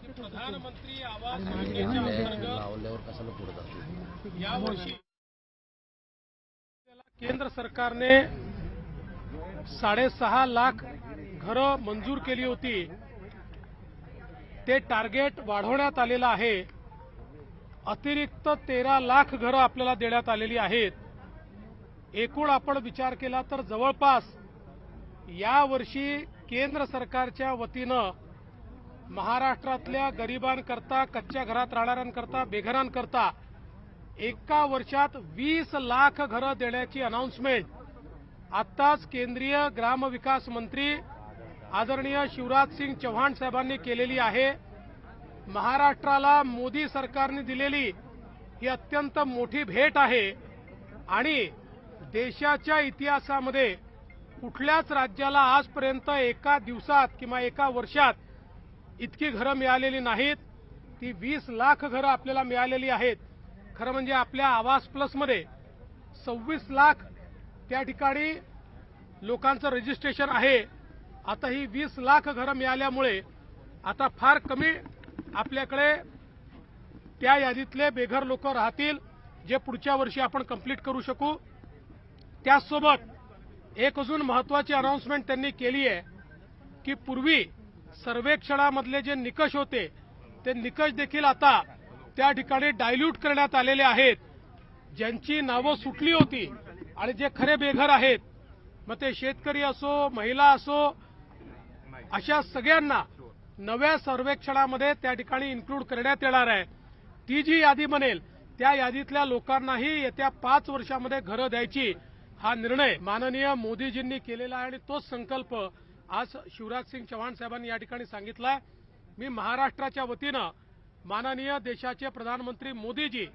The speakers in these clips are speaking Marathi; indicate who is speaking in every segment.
Speaker 1: प्रधानमंत्री आवास योजनेच्या अंतर्गत यावर्षी केंद्र सरकारने 6.5 लाख घरं मंजूर केली होती। ते टार्गेट वाढवण्यात आलेलं आहे। अतिरिक्त 13 लाख घरं आपल्याला देण्यात आलेली आहेत। एकूण आपण विचार केला तर जवळपास यावर्षी केंद्र सरकारच्या वतीनं महाराष्ट्रातल्या गरिबांकरता, कच्च्या घरात राहणाऱ्यांकरता, बेघरांकरता एका वर्षात 20 लाख घरं देण्याची अनाउन्समेंट आत्ताच केंद्रीय ग्रामविकास मंत्री आदरणीय शिवराज सिंग चौहान साहेबांनी केलेली आहे। महाराष्ट्राला मोदी सरकारने दिलेली ही अत्यंत मोठी भेट आहे आणि देशाच्या इतिहासामध्ये कुठल्याच राज्याला आजपर्यंत एका दिवसात किंवा एका वर्षात इतकी घरं मिळालेली नाहीत। ती 20 लाख घरं आपल्याला मिळालेली आहेत। खरं म्हणजे आपल्या आवास प्लसमध्ये 26 लाख त्या ठिकाणी लोकांचं रजिस्ट्रेशन आहे। आता ही 20 लाख घरं मिळाल्यामुळे आता फार कमी आपल्याकडे त्या यादीतले बेघर लोक राहतील, जे पुढच्या वर्षी आपण कंप्लीट करू शकू। त्याचसोबत एक अजून महत्त्वाची अनाउन्समेंट त्यांनी केली आहे की पूर्वी सर्वेक्षणामधले जे निकष होते ते निकष देखील आता त्या ठिकाणी डायल्यूट करण्यात आलेले आहेत। ज्यांची नावं सुटली होती आणि जे खरे बेघर आहेत, मग ते शेतकरी असो, महिला असो, अशा सगळ्यांना नव्या सर्वेक्षणामध्ये त्या ठिकाणी इन्क्लूड करण्यात येणार आहे। ती जी यादी बनेल त्या यादीतल्या लोकांनाही येत्या 5 वर्षामध्ये घरं द्यायची हा निर्णय माननीय मोदीजींनी केलेला आहे आणि तोच संकल्प आज शिवराज सिंग चौहान साहेबांनी या ठिकाणी सांगितला। मी महाराष्ट्राच्या वतीनं माननीय देशाचे प्रधानमंत्री मोदीजी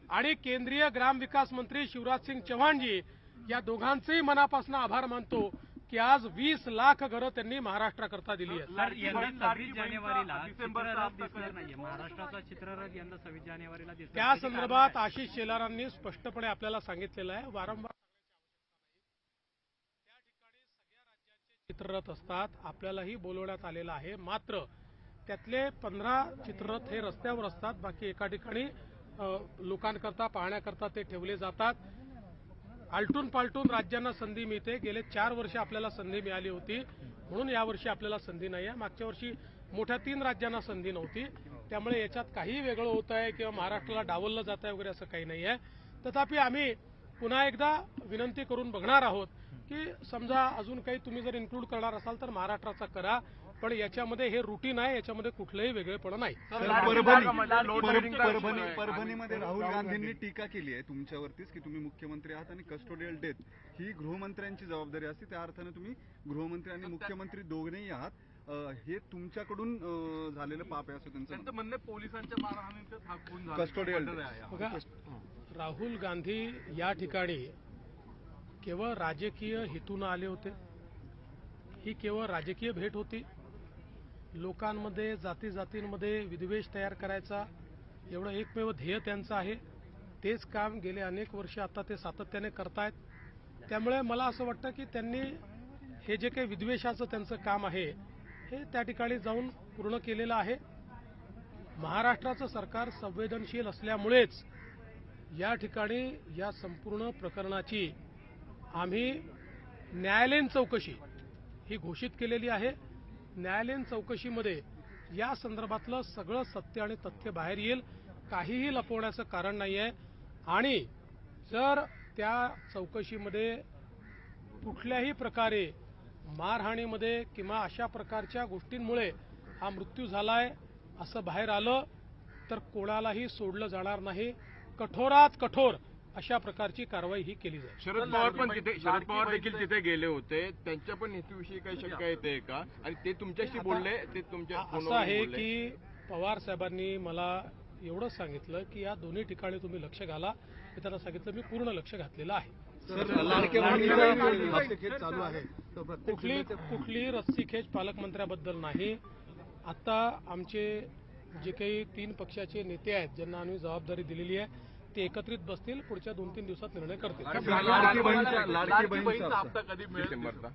Speaker 1: आणि केंद्रीय ग्रामविकास मंत्री शिवराज सिंग चौहानजी या दोघांचेही मनापासून आभार मानतो की आज 20 लाख घरं त्यांनी महाराष्ट्राकरता दिली आहेत।
Speaker 2: सर, यंदा 26 जानेवारीला चित्ररथ दिसणार नाहीये। महाराष्ट्राचा चित्ररथ यंदा 26 जानेवारीला दिसणार।
Speaker 1: त्या संदर्भात आशिष शेलारांनी स्पष्टपणे आपल्याला सांगितलेलं आहे। वारंवार त्या ठिकाणी सगळ्या राज्यांचे चित्ररथ असतात, आपल्यालाही बोलवण्यात आलेलं आहे। मात्र त्यातले 15 चित्ररथ हे रस्त्यावर असतात, बाकी एका ठिकाणी लोकांकरता पाहण्याकरता ते ठेवले जातात। आलटून पालटून राज्यांना संधी मिळते। गेले 4 वर्ष आपल्याला संधी मिळाली होती, म्हणून यावर्षी आपल्याला संधी नाही आहे। मागच्या वर्षी मोठ्या 3 राज्यांना संधी नव्हती, त्यामुळे याच्यात काही वेगळं होत आहे किंवा महाराष्ट्राला डावललं जात आहे वगैरे असं काही नाही आहे। तथापि आम्ही पुन्हा एकदा विनंती करून बघणार आहोत की समजा अजून काही तुम्ही जर इन्क्लूड करणार असाल तर महाराष्ट्राचा करा, पण याच्यामध्ये हे रुटीन आहे, याच्यामध्ये कुठलंही वेगळेपण नाही।
Speaker 3: परभणीमध्ये राहुल गांधींनी टीका केली आहे तुमच्यावरतीच की तुम्ही मुख्यमंत्री आहात आणि कस्टोडियल डेथ ही गृहमंत्र्यांची जबाबदारी असते, त्या अर्थाने तुम्ही गृहमंत्री आणि मुख्यमंत्री दोघेही आहात। हे तुमच्याकडून झालेलं पाप आहे असं त्यांचं म्हणणं। पोलिसांच्या मारहाणीतच हा खून झाला। कस्टोडियल
Speaker 1: राहुल गांधी या ठिकाणी केवळ राजकीय हेतून आले होते। ही केवळ राजकीय भेट होती। लोकांमध्ये, जाती जातींमध्ये विद्वेष तयार करायचा एवढं एकमेव ध्येय त्यांचं आहे। तेच काम गेले अनेक वर्ष आता ते सातत्याने करतायत। त्यामुळे मला असं वाटतं की त्यांनी हे जे काही विद्वेषाचं त्यांचं काम आहे हे त्या ठिकाणी जाऊन पूर्ण केलेलं आहे। महाराष्ट्राचं सरकार संवेदनशील असल्यामुळेच या ठिकाणी या संपूर्ण प्रकरणाची आम्ही न्यायालयीन चौकशी ही घोषित केलेली आहे। न्यायालयीन चौकशीमध्ये या संदर्भातलं सगळं सत्य आणि तथ्य बाहेर येईल, काहीही लपवण्याचं कारण नाही आहे। आणि जर त्या चौकशीमध्ये कुठल्याही प्रकारे मारहाणीमध्ये किंवा अशा प्रकारच्या गोष्टींमुळे हा मृत्यू झालाय असं बाहेर आलं तर कोणालाही सोडलं जाणार नाही। कठोरात कठोर अशा प्रकारची कारवाई ही केली जाईल।
Speaker 4: शरद पवार देखील तिथे गेले होते, त्यांच्या पण हेतूविषयी काही शंका येते का? आणि ते तुमच्याशी बोलले, ते तुमच्या
Speaker 1: असं आहे की पवार साहेबांनी मला एवढं सांगितलं की या दोन्ही ठिकाणी तुम्ही लक्ष घाला। मी त्यांना सांगितलं मी पूर्ण लक्ष घातलेलं आहे। कुठली रस्सीखेच पालकमंत्र्याबद्दल नाही। आता आमचे जे काही 3 पक्षाचे नेते आहेत ज्यांना आम्ही जबाबदारी दिलेली आहे ते एकत्रित बसतील, पुढच्या 2-3 दिवसात निर्णय करतील.
Speaker 3: लाडकी बहीणचा हप्ता कधी
Speaker 4: डिसेंबरचा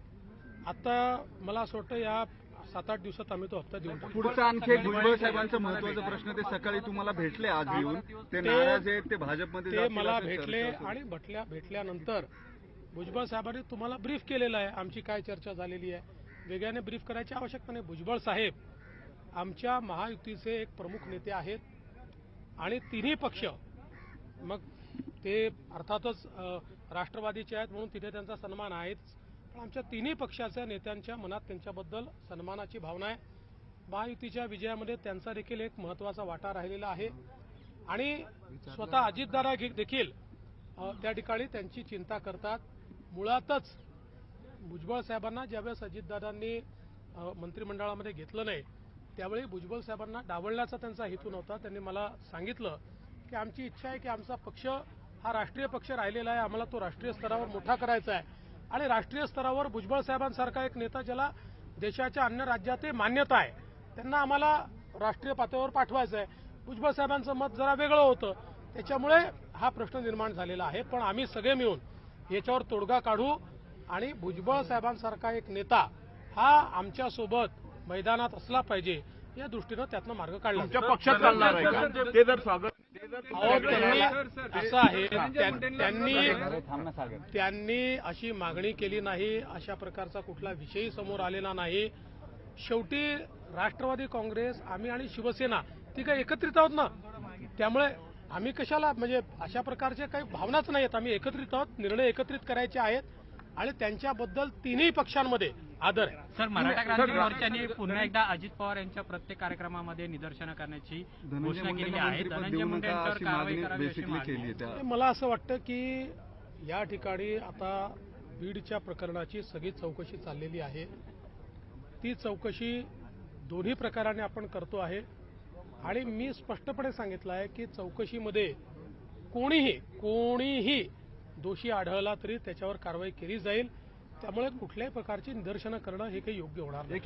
Speaker 1: आता मला असं वाटतं या 7-8 दिवसात आम्ही तो हप्ता देऊन टाकू.
Speaker 3: पुढचा आणखी एक भुजबळ साहेबांचा महत्वाचा प्रश्न, ते सकाळी तुम्हाला भेटले आज येऊन, ते नाराज आहेत, ते भाजपमध्ये
Speaker 1: ते
Speaker 3: जातील
Speaker 1: मला
Speaker 3: असं
Speaker 1: भेटले
Speaker 3: चर्चा सुरू.
Speaker 1: आणि भेटल्यानंतर भुजबळ साहेबांनी तुम्हाला ब्रीफ केलेलं आहे, आमची काय चर्चा झालेली आहे. वेगळ्याने ब्रीफ करायची आवश्यकता नाही. भुजबळ साहेब आमच्या महायुतीचे एक प्रमुख नेते आहेत आणि तिन्ही पक्ष, मग ते अर्थातच राष्ट्रवादीचे आहेत म्हणून तिथे त्यांचा सन्मान आहेच, पण आमच्या तिन्ही पक्षाच्या नेत्यांच्या मनात त्यांच्याबद्दल सन्मानाची भावना आहे. महायुतीच्या विजयामध्ये त्यांचा देखील एक महत्त्वाचा वाटा राहिलेला आहे आणि स्वतः अजितदादा देखील त्या ठिकाणी त्यांची चिंता करतात. मुळातच भुजबळ साहेबांना ज्यावेळेस अजितदादांनी मंत्रिमंडळामध्ये घेतलं नाही त्यावेळी भुजबळ साहेबांना डावलण्याचा त्यांचा हेतू नव्हता. त्यांनी मला सांगितलं की आमची इच्छा आहे की आमचा पक्ष हा राष्ट्रीय पक्ष राहिलेला आहे, आम्हाला तो राष्ट्रीय स्तरावर मोठा करायचा आहे आणि राष्ट्रीय स्तरावर भुजबळ साहेबांसारखा एक नेता ज्याला देशाच्या अन्य राज्यातही मान्यता आहे त्यांना आम्हाला राष्ट्रीय पातळीवर पाठवायचं आहे. भुजबळ साहेबांचं मत जरा वेगळं होतं, त्याच्यामुळे हा प्रश्न निर्माण झालेला आहे. पण आम्ही सगळे मिळून याच्यावर तोडगा काढू आणि भुजबळ साहेबांसारखा एक नेता हा आमच्यासोबत मैदानात असला पाहिजे या दृष्टीनं त्यातनं मार्ग काढला.
Speaker 4: तुमच्या पक्षात चालणार आहे का? ते जर स्वागत
Speaker 1: अहो, त्यांनी असं आहे त्यांनी अशी मागणी केली नाही, अशा प्रकारचा कुठला विषयही समोर आलेला नाही. शेवटी राष्ट्रवादी काँग्रेस आम्ही आणि शिवसेना ती काही एकत्रित आहोत ना, त्यामुळे आम्ही कशाला म्हणजे अशा प्रकारच्या काही भावनाच नाहीत. आम्ही एकत्रित आहोत, निर्णय एकत्रित करायचे आहेत आणि त्यांच्याबद्दल तिन्ही पक्षांमध्ये आदर आहे.
Speaker 2: सर, मराठा क्रांती मोर्चाने पुन्हा एकदा अजित पवार यांच्या प्रत्येक कार्यक्रमामध्ये निदर्शनं करण्याची घोषणा केलेली आहे. धनंजय मुंडे यांच्यावर कारवाई करावी अशी मागणी आहे.
Speaker 3: केली
Speaker 1: मला असं वाटतं की या ठिकाणी आता बीडच्या प्रकरणाची सगळी चौकशी चाललेली आहे. ती चौकशी दोन्ही प्रकाराने आपण करतो आहे आणि मी स्पष्टपणे सांगितलं आहे की चौकशीमध्ये कोणीही दोषी आढळला तरी त्याच्यावर कारवाई केली जाईल. त्यामुळे कुठल्याही प्रकारची निदर्शनं करणं हे काही योग्य होणार नाही.